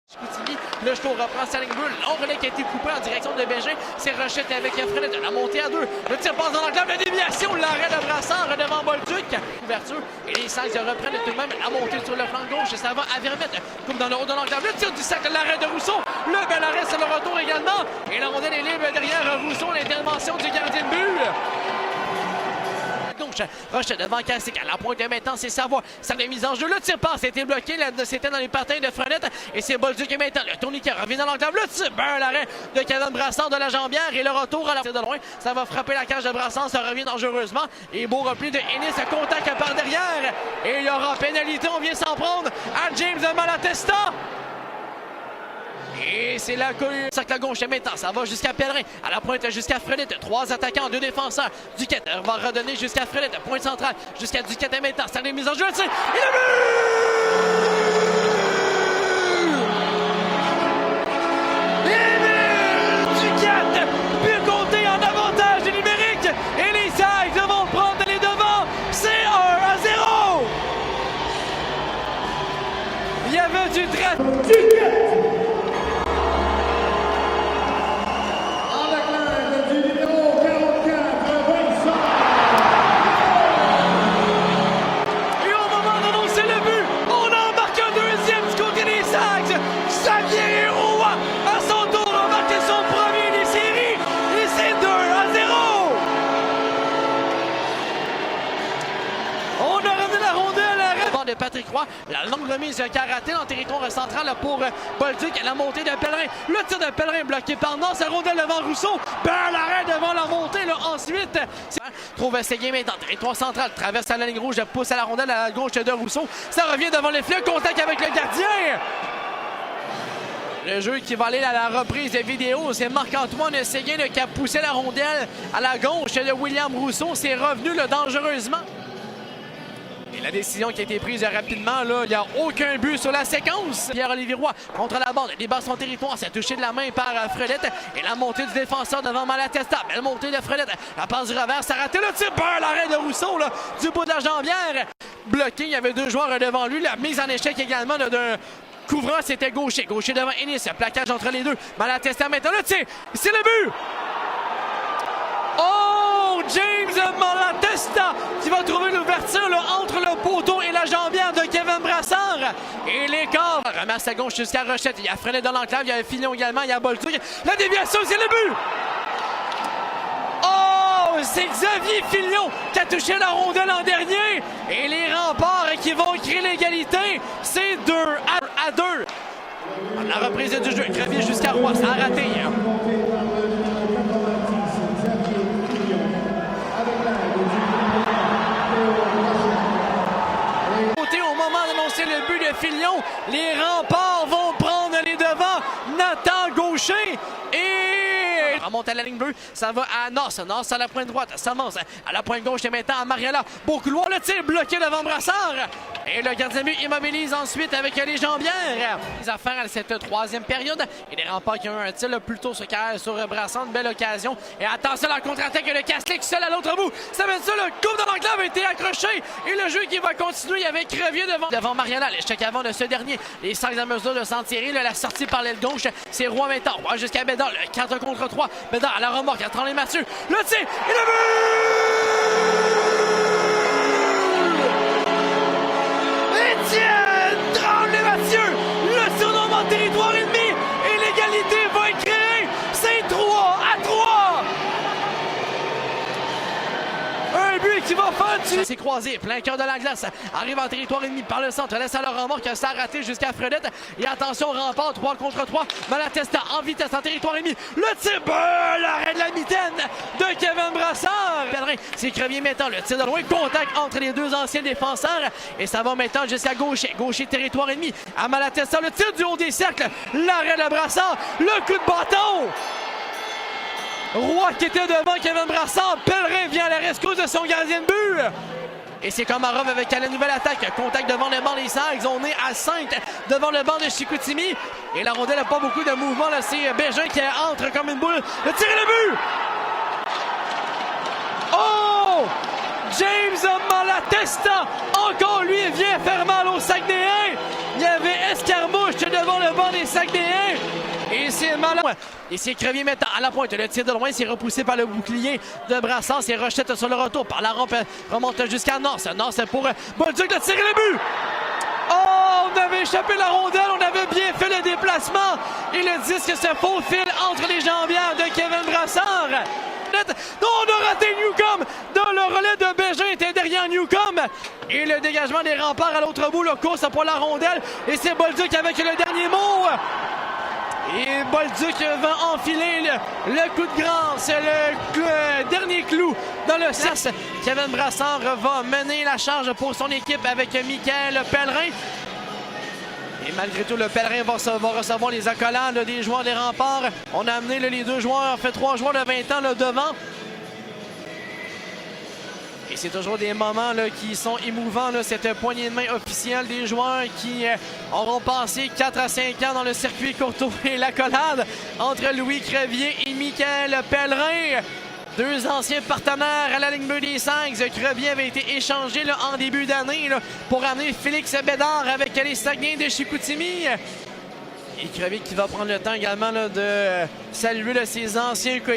Chicoutimi, le show reprend sa ligne bleue. Long relais qui a été coupé en direction de Bégin. C'est Rochette avec Fred de la montée à 2. Le tir passe dans l'enclave, la déviation, l'arrêt de Brassard devant Bolduc. Couverture et les Sags reprennent tout de même la montée sur le flanc gauche. Ça va à Vermette. Coupe dans le haut de l'enclave. Le tir du sac, l'arrêt de Rousseau. Le bel arrêt sur le retour également. Et la rondelle est libre derrière Rousseau. L'intervention du gardien de but. Gauche, Rochette devant Cassick, à la pointe de maintenant, c'est Savoie, ça l'a mise en jeu, le tir passe, c'était bloqué, c'était dans les patins de Frenette, et c'est Bolduc et maintenant, le tourniquet revient dans l'enclave, le tir, l'arrêt de Kevin Brassard de la jambière, et le retour à la de loin, ça va frapper la cage de Brassard, ça revient dangereusement, et beau repli de Ennis, contact par derrière, et il y aura pénalité, on vient s'en prendre à James Malatesta. Et c'est la colline. Cercle à gauche maintenant. Ça va jusqu'à Pellerin. À la pointe jusqu'à Fredette. 3 attaquants, 2 défenseurs. Duquette va redonner jusqu'à Fredette. Pointe centrale jusqu'à Duquette et maintenant. Ça les mise en jeu. Et le but! Duquette! But compté en avantage numérique. Et les Sags vont prendre les devants. C'est 1-0. Il y avait du trafic. Duquette! De Patrick Roy, la longue remise qui a raté en territoire central pour Bolduc, la montée de Pellerin, le tir de Pellerin bloqué par Nance, la rondelle devant Rousseau, l'arrêt devant la montée, là, ensuite trouve essayer maintenant, territoire central, traverse la ligne rouge, pousse à la rondelle à la gauche de Rousseau, ça revient devant les filets, contact avec le gardien. Le jeu qui va aller à la reprise de vidéo, c'est Marc-Antoine Séguin qui a poussé la rondelle à la gauche de William Rousseau, c'est revenu là, dangereusement. Et la décision qui a été prise rapidement, là, il n'y a aucun but sur la séquence. Pierre-Olivier Roy contre la bande, débat son territoire, c'est touché de la main par Fredette. Et la montée du défenseur devant Malatesta, belle montée de Fredette. La passe du revers, ça a raté le tir, l'arrêt de Rousseau, là, du bout de la jambière. Bloqué, il y avait 2 joueurs devant lui, la mise en échec également d'un couvrant, c'était gaucher. Gaucher devant Ennis, plaquage entre les deux. Malatesta maintenant, le tir, c'est le but! Oh, James Malatesta qui va trouver l'ouverture entre le poteau et la jambière de Kevin Brassard. Et l'écart ramasse à gauche jusqu'à Rochette. Il y a Frenette dans l'enclave, il y a Fillon également, il y a Bolduc. La déviation, c'est le but! Oh, c'est Xavier Fillon qui a touché la rondelle en dernier. Et les remparts qui vont créer l'égalité, c'est 2-2. La reprise du jeu, Gravier jusqu'à Roy, ça a raté. Le but de Fillon, les remparts vont prendre les devants. Nathan Gaucher et remonte à la ligne bleue, ça va à Noss à la pointe droite, ça avance à la pointe gauche et maintenant à Mariella. Beau couloir, le tir bloqué devant Brassard. Et le gardien de but immobilise ensuite avec les jambières. Les affaires à cette 3e période. Et les remparts qui ont un tir plus tôt sur Brassard, une belle occasion. Et attention, la contre-attaque, le Caslick seul à l'autre bout. Ça veut dire le coup dans l'enclave a été accroché. Et le jeu qui va continuer avec Crevier devant Mariella. L'échec avant de ce dernier. Les Sags à mesure de s'en tirer. La sortie par l'aile gauche, c'est Roy maintenant. Roy jusqu'à Bédard, le 4 contre 3. Bédard à la remorque, à les Mathieu. Le tir et le but! Étienne Tremblay-Mathieu, le surnom en territoire ennemi et l'égalité va être créée. C'est 3-3. Un but qui va faire du... C'est croisé, plein cœur de la glace. Arrive en territoire ennemi par le centre, laisse à la remorque, ça a raté jusqu'à Fredette. Et attention, rempart 3 contre 3. Malatesta en vitesse en territoire ennemi. Le tir, l'arrêt de la mitaine de Kevin Brassard. Pellerin, c'est Crevier maintenant, le tir de loin, contact entre les 2 anciens défenseurs. Et ça va maintenant jusqu'à Gaucher. Gaucher, territoire ennemi. À Malatesta, le tir du haut des cercles. L'arrêt de Brassard, le coup de bâton. Roy qui était devant Kevin Brassard. Pellerin vient à la rescousse de son gardien de but. Et c'est Komarov avec la nouvelle attaque. Contact devant le banc des Sags. On est à 5 devant le banc de Chicoutimi. Et la rondelle n'a pas beaucoup de mouvement. Là, c'est Bégin qui entre comme une boule. Le tir et le but! Oh! James Malatesta, encore lui, vient faire mal au Saguenayens. Il y avait Escarmouche devant le banc des Sags. Saguenayens. Et c'est malin. Et c'est Crevier maintenant à la pointe. Le tir de loin, c'est repoussé par le bouclier de Brassard. C'est Rochette sur le retour par la rampe. Remonte jusqu'à North. North pour Bolduc de tirer le but. Oh, on avait échappé la rondelle. On avait bien fait le déplacement. Et le disque se faufile entre les jambières de Kevin Brassard. Non, on a raté Newcombe dans le relais de Bégin, était derrière Newcombe. Et le dégagement des remparts à l'autre bout, le course pour la rondelle. Et c'est Bolduc avec le dernier mot. Et Bolduc va enfiler le coup de grâce, le dernier clou dans le sas. Kevin Brassard va mener la charge pour son équipe avec Michael Pellerin. Et malgré tout, le Pellerin va recevoir les accolades des joueurs des remparts. On a amené les deux joueurs, fait 3 joueurs de 20 ans devant. Et c'est toujours des moments qui sont émouvants, cette poignée de main officielle des joueurs qui auront passé 4 à 5 ans dans le circuit Courtois et l'accolade entre Louis Crevier et Michael Pellerin. 2 anciens partenaires à la ligne bleue des Sags. Crevier avait été échangé en début d'année pour amener Félix Bédard avec les Saguenayens de Chicoutimi. Et Crevier qui va prendre le temps également de saluer ses anciens coéquipiers.